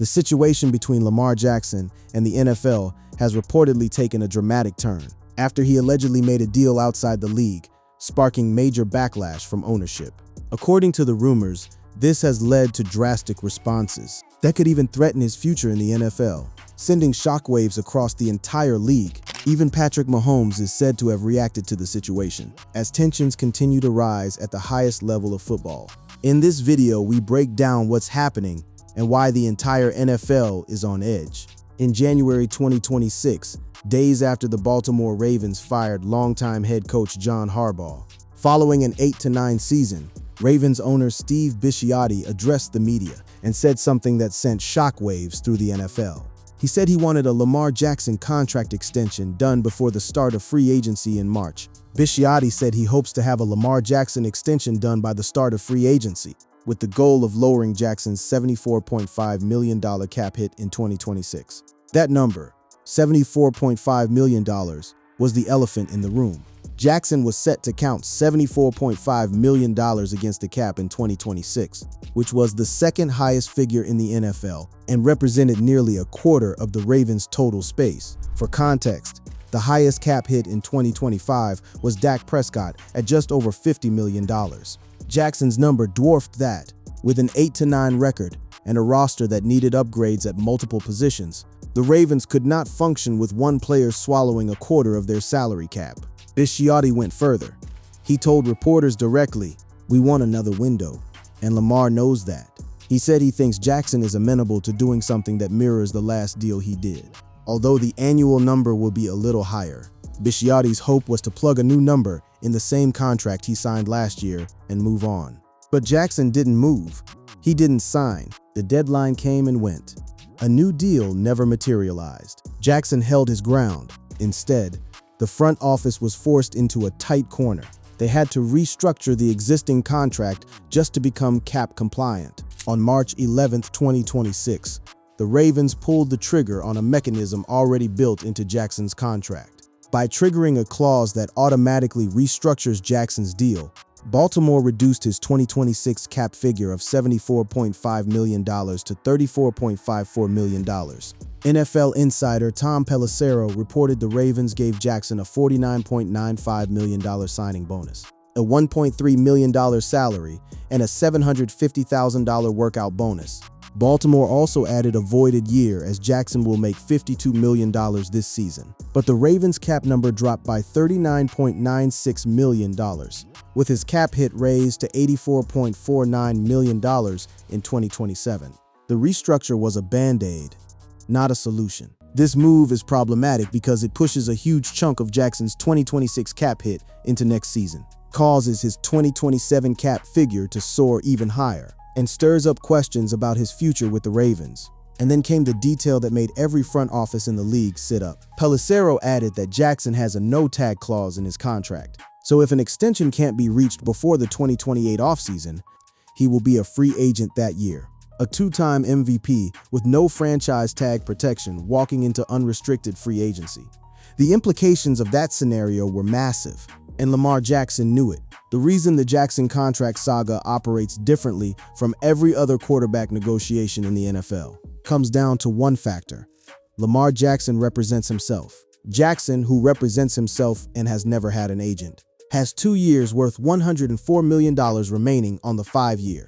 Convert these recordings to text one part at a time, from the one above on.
The situation between Lamar Jackson and the NFL has reportedly taken a dramatic turn after he allegedly made a deal outside the league, sparking major backlash from ownership. According to the rumors, this has led to drastic responses that could even threaten his future in the NFL, sending shockwaves across the entire league. Even Patrick Mahomes is said to have reacted to the situation, as tensions continue to rise at the highest level of football. In this video, we break down what's happening and why the entire NFL is on edge. In January 2026, days after the Baltimore Ravens fired longtime head coach John Harbaugh, following an 8-9 season, Ravens owner Steve Bisciotti addressed the media and said something that sent shockwaves through the NFL. He said he wanted a Lamar Jackson contract extension done before the start of free agency in March. Bisciotti said he hopes to have a Lamar Jackson extension done by the start of free agency, with the goal of lowering Jackson's $74.5 million cap hit in 2026. That number, $74.5 million, was the elephant in the room. Jackson was set to count $74.5 million against the cap in 2026, which was the second highest figure in the NFL and represented nearly a quarter of the Ravens' total space. For context, the highest cap hit in 2025 was Dak Prescott at just over $50 million. Jackson's number dwarfed that. With an 8-9 record and a roster that needed upgrades at multiple positions, the Ravens could not function with one player swallowing a quarter of their salary cap. Bisciotti went further. He told reporters directly, "We want another window, and Lamar knows that." He said he thinks Jackson is amenable to doing something that mirrors the last deal he did, although the annual number will be a little higher. Bisciotti's hope was to plug a new number in the same contract he signed last year and move on. But Jackson didn't move. He didn't sign. The deadline came and went. A new deal never materialized. Jackson held his ground. Instead, the front office was forced into a tight corner. They had to restructure the existing contract just to become cap compliant. On March 11, 2026, the Ravens pulled the trigger on a mechanism already built into Jackson's contract. By triggering a clause that automatically restructures Jackson's deal, Baltimore reduced his 2026 cap figure of $74.5 million to $34.54 million. NFL insider Tom Pelissero reported the Ravens gave Jackson a $49.95 million signing bonus, a $1.3 million salary, and a $750,000 workout bonus. Baltimore also added a voided year, as Jackson will make $52 million this season. But the Ravens' cap number dropped by $39.96 million, with his cap hit raised to $84.49 million in 2027. The restructure was a band-aid, not a solution. This move is problematic because it pushes a huge chunk of Jackson's 2026 cap hit into next season, causes his 2027 cap figure to soar even higher, and stirs up questions about his future with the Ravens. And then came the detail that made every front office in the league sit up. Pelissero added that Jackson has a no-tag clause in his contract, so if an extension can't be reached before the 2028 offseason, he will be a free agent that year. A two-time MVP with no franchise tag protection walking into unrestricted free agency. The implications of that scenario were massive, and Lamar Jackson knew it. The reason the Jackson contract saga operates differently from every other quarterback negotiation in the NFL comes down to one factor. Lamar Jackson represents himself. Jackson, who represents himself and has never had an agent, has 2 years worth $104 million remaining on the 5-year,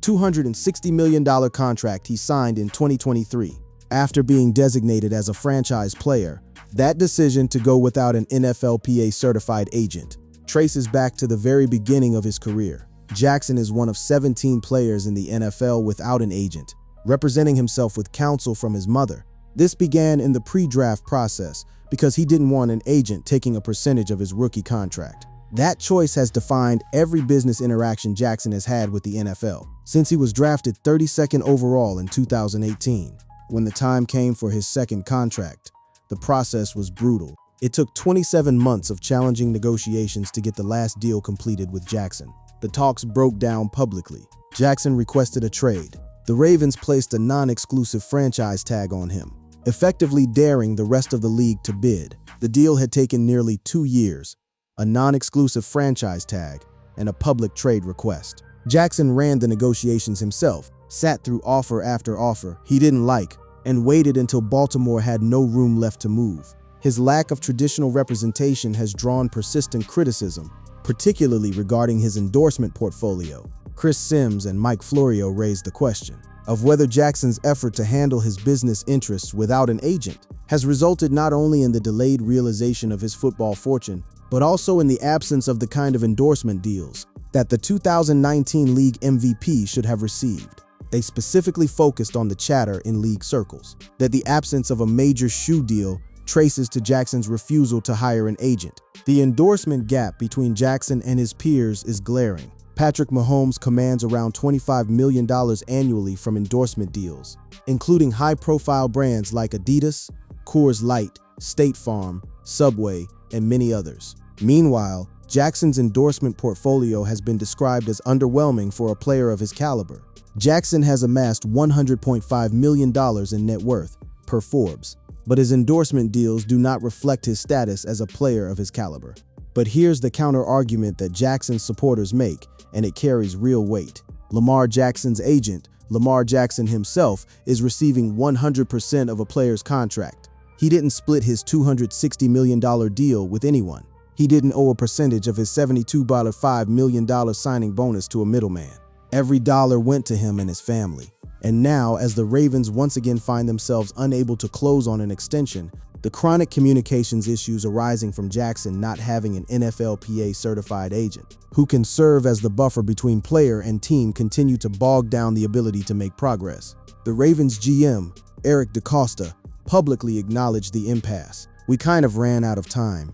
$260 million contract he signed in 2023. After being designated as a franchise player, that decision to go without an NFLPA-certified agent traces back to the very beginning of his career. Jackson is one of 17 players in the NFL without an agent, representing himself with counsel from his mother. This began in the pre-draft process because he didn't want an agent taking a percentage of his rookie contract. That choice has defined every business interaction Jackson has had with the NFL since he was drafted 32nd overall in 2018. When the time came for his second contract, the process was brutal. It took 27 months of challenging negotiations to get the last deal completed with Jackson. The talks broke down publicly. Jackson requested a trade. The Ravens placed a non-exclusive franchise tag on him, effectively daring the rest of the league to bid. The deal had taken nearly 2 years, a non-exclusive franchise tag, and a public trade request. Jackson ran the negotiations himself. sat through offer after offer he didn't like, and waited until Baltimore had no room left to move. His lack of traditional representation has drawn persistent criticism, particularly regarding his endorsement portfolio. Chris Sims and Mike Florio raised the question of whether Jackson's effort to handle his business interests without an agent has resulted not only in the delayed realization of his football fortune, but also in the absence of the kind of endorsement deals that the 2019 league MVP should have received. They specifically focused on the chatter in league circles that the absence of a major shoe deal traces to Jackson's refusal to hire an agent. The endorsement gap between Jackson and his peers is glaring. Patrick Mahomes commands around $25 million annually from endorsement deals, including high-profile brands like Adidas, Coors Light, State Farm, Subway, and many others. Meanwhile, Jackson's endorsement portfolio has been described as underwhelming for a player of his caliber. Jackson has amassed $100.5 million in net worth, per Forbes, but his endorsement deals do not reflect his status as a player of his caliber. But here's the counter-argument that Jackson's supporters make, and it carries real weight. Lamar Jackson's agent, Lamar Jackson himself, is receiving 100% of a player's contract. He didn't split his $260 million deal with anyone. He didn't owe a percentage of his $72.5 million signing bonus to a middleman. Every dollar went to him and his family. And now, as the Ravens once again find themselves unable to close on an extension, the chronic communications issues arising from Jackson not having an NFLPA certified agent who can serve as the buffer between player and team continue to bog down the ability to make progress. The Ravens GM, Eric DeCosta, publicly acknowledged the impasse. "We kind of ran out of time,"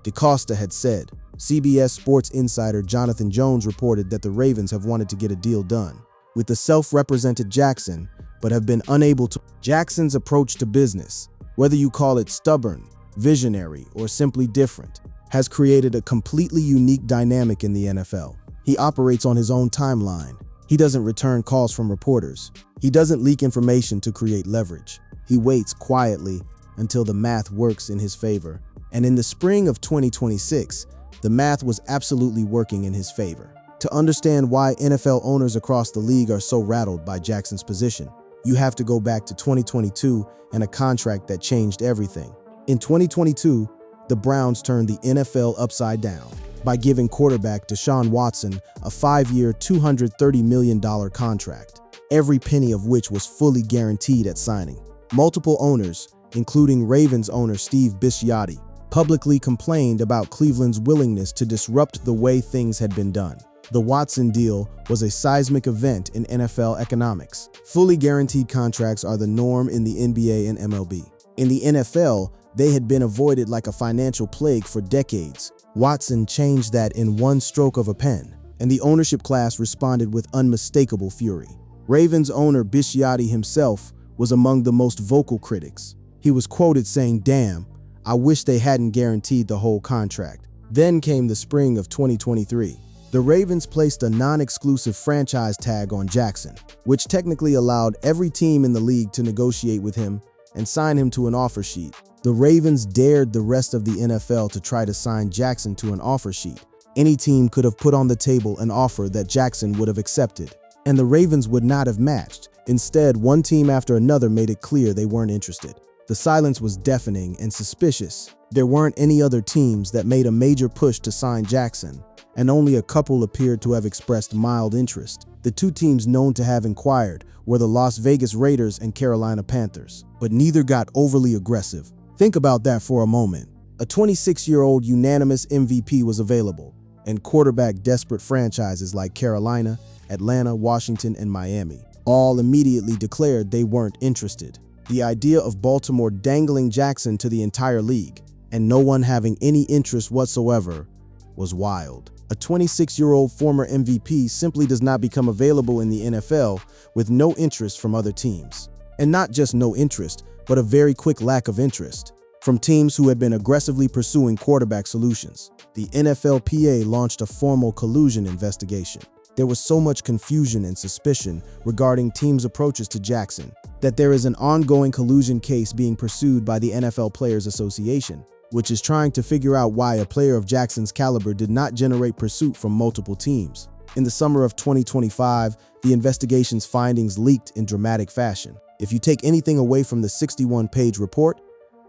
DeCosta had said. CBS Sports insider Jonathan Jones reported that the Ravens have wanted to get a deal done with the self-represented Jackson, but have been unable to. Jackson's approach to business, whether you call it stubborn, visionary, or simply different, has created a completely unique dynamic in the NFL. He operates on his own timeline. He doesn't return calls from reporters. He doesn't leak information to create leverage. He waits quietly until the math works in his favor. And in the spring of 2026, the math was absolutely working in his favor. To understand why NFL owners across the league are so rattled by Jackson's position, you have to go back to 2022 and a contract that changed everything. In 2022, the Browns turned the NFL upside down by giving quarterback Deshaun Watson a 5-year, $230 million contract, every penny of which was fully guaranteed at signing. Multiple owners, including Ravens owner Steve Bisciotti, publicly complained about Cleveland's willingness to disrupt the way things had been done. The Watson deal was a seismic event in NFL economics. Fully guaranteed contracts are the norm in the NBA and MLB. In the NFL, they had been avoided like a financial plague for decades. Watson changed that in one stroke of a pen, and the ownership class responded with unmistakable fury. Ravens owner Bisciotti himself was among the most vocal critics. He was quoted saying, "Damn, I wish they hadn't guaranteed the whole contract." Then came the spring of 2023. The Ravens placed a non-exclusive franchise tag on Jackson, which technically allowed every team in the league to negotiate with him and sign him to an offer sheet. The Ravens dared the rest of the NFL to try to sign Jackson to an offer sheet. Any team could have put on the table an offer that Jackson would have accepted, and the Ravens would not have matched. Instead, one team after another made it clear they weren't interested. The silence was deafening and suspicious. There weren't any other teams that made a major push to sign Jackson, and only a couple appeared to have expressed mild interest. The two teams known to have inquired were the Las Vegas Raiders and Carolina Panthers, but neither got overly aggressive. Think about that for a moment. A 26-year-old unanimous MVP was available, and quarterback-desperate franchises like Carolina, Atlanta, Washington, and Miami all immediately declared they weren't interested. The idea of Baltimore dangling Jackson to the entire league, and no one having any interest whatsoever, was wild. A 26-year-old former MVP simply does not become available in the NFL with no interest from other teams. And not just no interest, but a very quick lack of interest from teams who had been aggressively pursuing quarterback solutions. The NFLPA launched a formal collusion investigation. There was so much confusion and suspicion regarding teams' approaches to Jackson that there is an ongoing collusion case being pursued by the NFL Players Association, which is trying to figure out why a player of Jackson's caliber did not generate pursuit from multiple teams. In the summer of 2025, the investigation's findings leaked in dramatic fashion. If you take anything away from the 61-page report,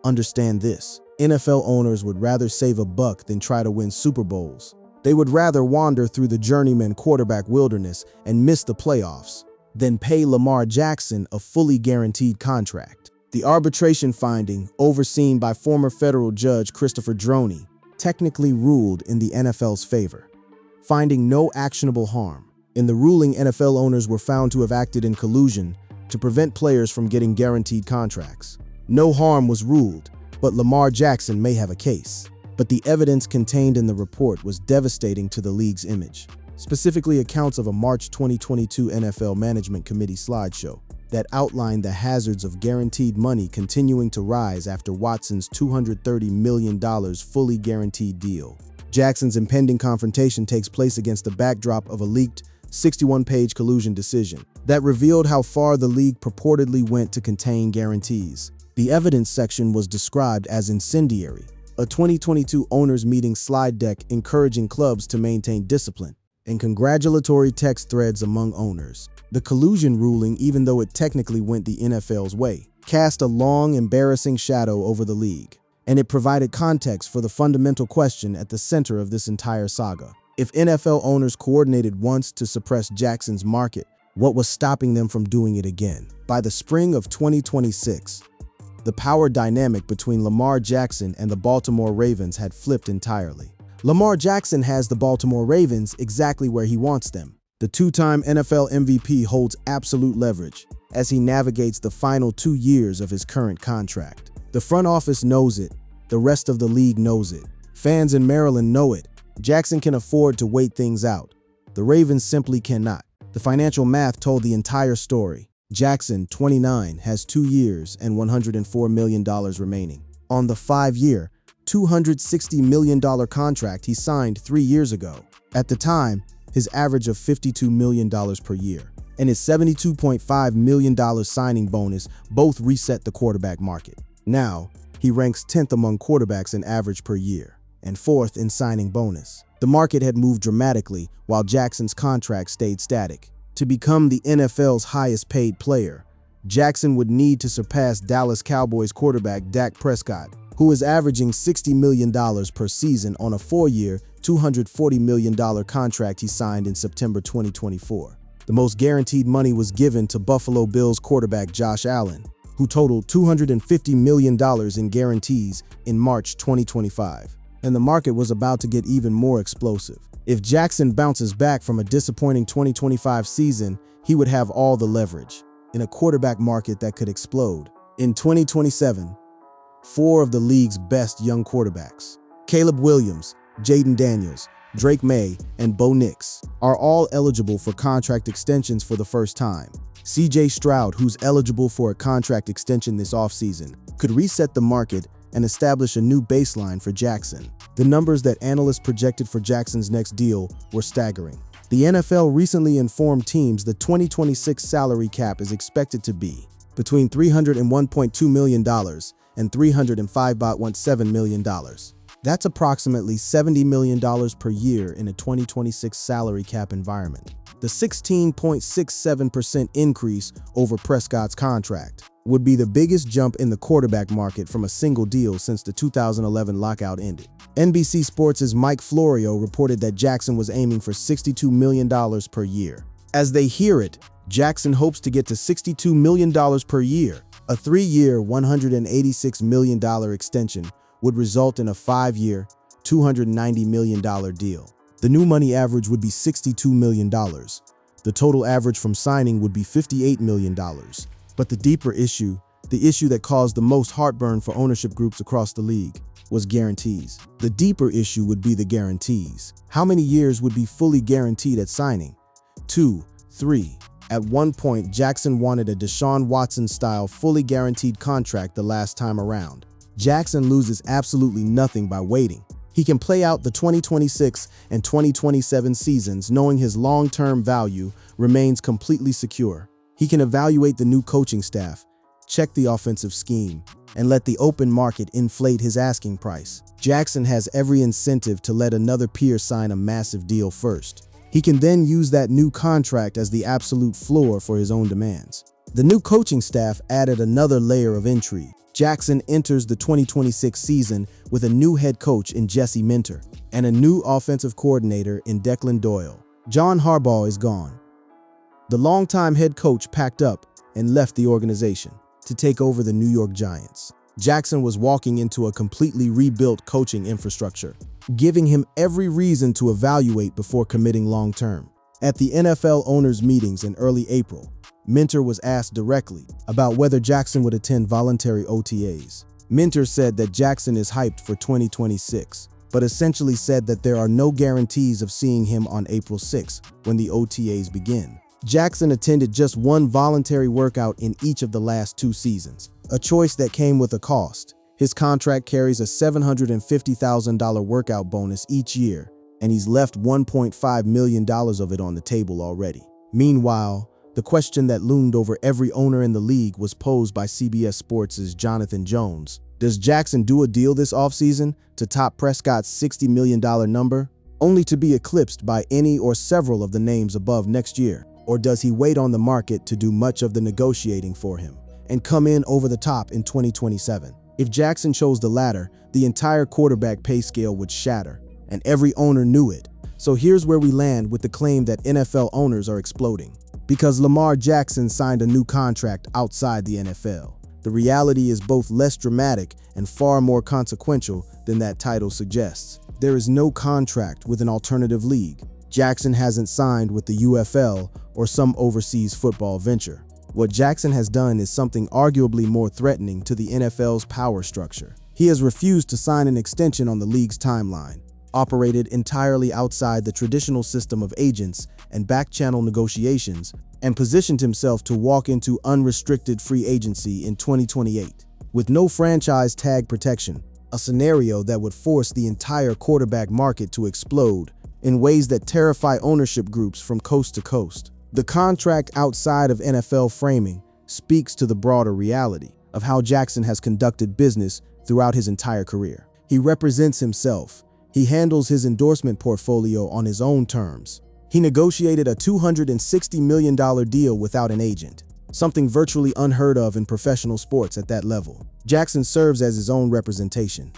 understand this. NFL owners would rather save a buck than try to win Super Bowls. They would rather wander through the journeyman quarterback wilderness and miss the playoffs than pay Lamar Jackson a fully guaranteed contract. The arbitration finding, overseen by former federal judge Christopher Droney, technically ruled in the NFL's favor, finding no actionable harm. In the ruling, NFL owners were found to have acted in collusion to prevent players from getting guaranteed contracts. No harm was ruled, but Lamar Jackson may have a case. But the evidence contained in the report was devastating to the league's image, specifically accounts of a March 2022 NFL Management Committee slideshow that outlined the hazards of guaranteed money continuing to rise after Watson's $230 million fully guaranteed deal. Jackson's impending confrontation takes place against the backdrop of a leaked 61-page collusion decision that revealed how far the league purportedly went to contain guarantees. The evidence section was described as incendiary, a 2022 owners meeting slide deck encouraging clubs to maintain discipline, and congratulatory text threads among owners. The collusion ruling, even though it technically went the NFL's way, cast a long, embarrassing shadow over the league, and it provided context for the fundamental question at the center of this entire saga. If NFL owners coordinated once to suppress Jackson's market, what was stopping them from doing it again? By the spring of 2026, the power dynamic between Lamar Jackson and the Baltimore Ravens had flipped entirely. Lamar Jackson has the Baltimore Ravens exactly where he wants them. The two-time NFL MVP holds absolute leverage as he navigates the final 2 years of his current contract. The front office knows it. The rest of the league knows it. Fans in Maryland know it. Jackson can afford to wait things out. The Ravens simply cannot. The financial math told the entire story. Jackson, 29, has 2 years and $104 million remaining on the 5-year, $260 million contract he signed 3 years ago. At the time, his average of $52 million per year and his $72.5 million signing bonus both reset the quarterback market. Now, he ranks 10th among quarterbacks in average per year and 4th in signing bonus. The market had moved dramatically while Jackson's contract stayed static. To become the NFL's highest paid player, Jackson would need to surpass Dallas Cowboys quarterback Dak Prescott, who is averaging $60 million per season on a 4-year, $240 million contract he signed in September 2024. The most guaranteed money was given to Buffalo Bills quarterback Josh Allen, who totaled $250 million in guarantees in March 2025. And the market was about to get even more explosive. If Jackson bounces back from a disappointing 2025 season, he would have all the leverage in a quarterback market that could explode. In 2027, 4 of the league's best young quarterbacks, Caleb Williams, Jaden Daniels, Drake May, and Bo Nix, are all eligible for contract extensions for the first time. CJ Stroud, who's eligible for a contract extension this offseason, could reset the market and establish a new baseline for Jackson. The numbers that analysts projected for Jackson's next deal were staggering. The NFL recently informed teams the 2026 salary cap is expected to be between $301.2 million and $305.17 million. That's approximately $70 million per year in a 2026 salary cap environment. The 16.67% increase over Prescott's contract would be the biggest jump in the quarterback market from a single deal since the 2011 lockout ended. NBC Sports' Mike Florio reported that Jackson was aiming for $62 million per year. As they hear it, Jackson hopes to get to $62 million per year. A 3-year, $186 million extension would result in a 5-year, $290 million deal. The new money average would be $62 million. The total average from signing would be $58 million. But the deeper issue, the issue that caused the most heartburn for ownership groups across the league, was guarantees. The deeper issue would be the guarantees. How many years would be fully guaranteed at signing? 2, 3. At one point, Jackson wanted a Deshaun Watson-style fully guaranteed contract the last time around. Jackson loses absolutely nothing by waiting. He can play out the 2026 and 2027 seasons knowing his long-term value remains completely secure. He can evaluate the new coaching staff, check the offensive scheme, and let the open market inflate his asking price. Jackson has every incentive to let another peer sign a massive deal first. He can then use that new contract as the absolute floor for his own demands. The new coaching staff added another layer of intrigue. Jackson enters the 2026 season with a new head coach in Jesse Minter and a new offensive coordinator in Declan Doyle. John Harbaugh is gone. The longtime head coach packed up and left the organization to take over the New York Giants. Jackson was walking into a completely rebuilt coaching infrastructure, giving him every reason to evaluate before committing long-term. At the NFL owners' meetings in early April, Minter was asked directly about whether Jackson would attend voluntary OTAs. Minter said that Jackson is hyped for 2026, but essentially said that there are no guarantees of seeing him on April 6 when the OTAs begin. Jackson attended just one voluntary workout in each of the last 2 seasons, a choice that came with a cost. His contract carries a $750,000 workout bonus each year, and he's left $1.5 million of it on the table already. Meanwhile, the question that loomed over every owner in the league was posed by CBS Sports' Jonathan Jones. Does Jackson do a deal this offseason to top Prescott's $60 million number, only to be eclipsed by any or several of the names above next year? Or does he wait on the market to do much of the negotiating for him and come in over the top in 2027? If Jackson chose the latter, the entire quarterback pay scale would shatter, and every owner knew it. So here's where we land with the claim that NFL owners are exploding. Because Lamar Jackson signed a new contract outside the NFL. The reality is both less dramatic and far more consequential than that title suggests. There is no contract with an alternative league. Jackson hasn't signed with the UFL or some overseas football venture. What Jackson has done is something arguably more threatening to the NFL's power structure. He has refused to sign an extension on the league's timeline, operated entirely outside the traditional system of agents and back-channel negotiations, and positioned himself to walk into unrestricted free agency in 2028, with no franchise tag protection, a scenario that would force the entire quarterback market to explode in ways that terrify ownership groups from coast to coast. The contract outside of NFL framing speaks to the broader reality of how Jackson has conducted business throughout his entire career. He represents himself. He handles his endorsement portfolio on his own terms. He negotiated a $260 million deal without an agent, something virtually unheard of in professional sports at that level. Jackson serves as his own representation.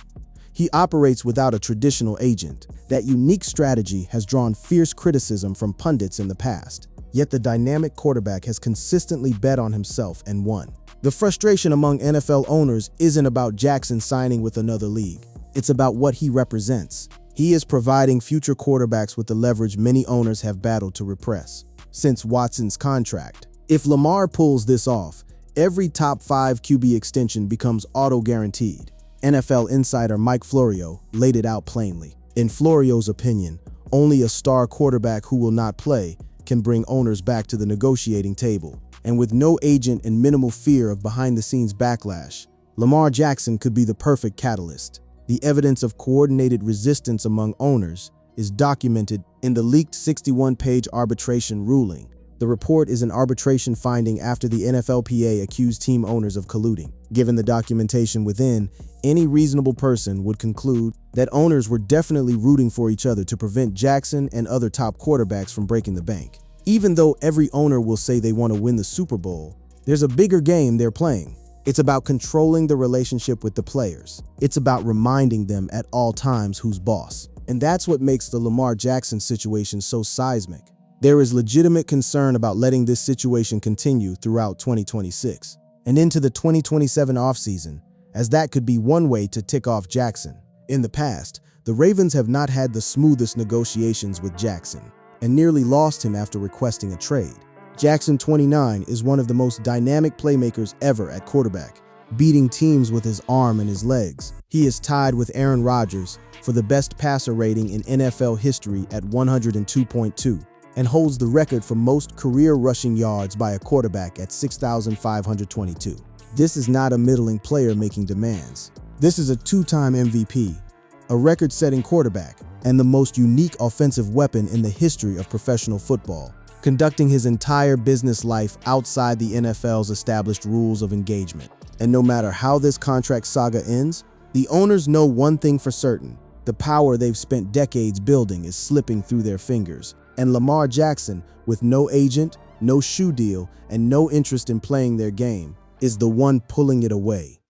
He operates without a traditional agent. That unique strategy has drawn fierce criticism from pundits in the past. Yet the dynamic quarterback has consistently bet on himself and won. The frustration among NFL owners isn't about Jackson signing with another league. It's about what he represents. He is providing future quarterbacks with the leverage many owners have battled to repress since Watson's contract. If Lamar pulls this off, every top 5 QB extension becomes auto-guaranteed. NFL insider Mike Florio laid it out plainly. In Florio's opinion, only a star quarterback who will not play can bring owners back to the negotiating table. And with no agent and minimal fear of behind-the-scenes backlash, Lamar Jackson could be the perfect catalyst. The evidence of coordinated resistance among owners is documented in the leaked 61-page arbitration ruling. The report is an arbitration finding after the NFLPA accused team owners of colluding. Given the documentation within, any reasonable person would conclude that owners were definitely rooting for each other to prevent Jackson and other top quarterbacks from breaking the bank. Even though every owner will say they want to win the Super Bowl, there's a bigger game they're playing. It's about controlling the relationship with the players. It's about reminding them at all times who's boss. And that's what makes the Lamar Jackson situation so seismic. There is legitimate concern about letting this situation continue throughout 2026 and into the 2027 offseason, as that could be one way to tick off Jackson. In the past, the Ravens have not had the smoothest negotiations with Jackson and nearly lost him after requesting a trade. Jackson, 29, is one of the most dynamic playmakers ever at quarterback, beating teams with his arm and his legs. He is tied with Aaron Rodgers for the best passer rating in NFL history at 102.2 and holds the record for most career rushing yards by a quarterback at 6,522. This is not a middling player making demands. This is a 2-time MVP, a record-setting quarterback, and the most unique offensive weapon in the history of professional football, conducting his entire business life outside the NFL's established rules of engagement. And no matter how this contract saga ends, the owners know one thing for certain: the power they've spent decades building is slipping through their fingers, And Lamar Jackson, with no agent, no shoe deal, and no interest in playing their game, is the one pulling it away.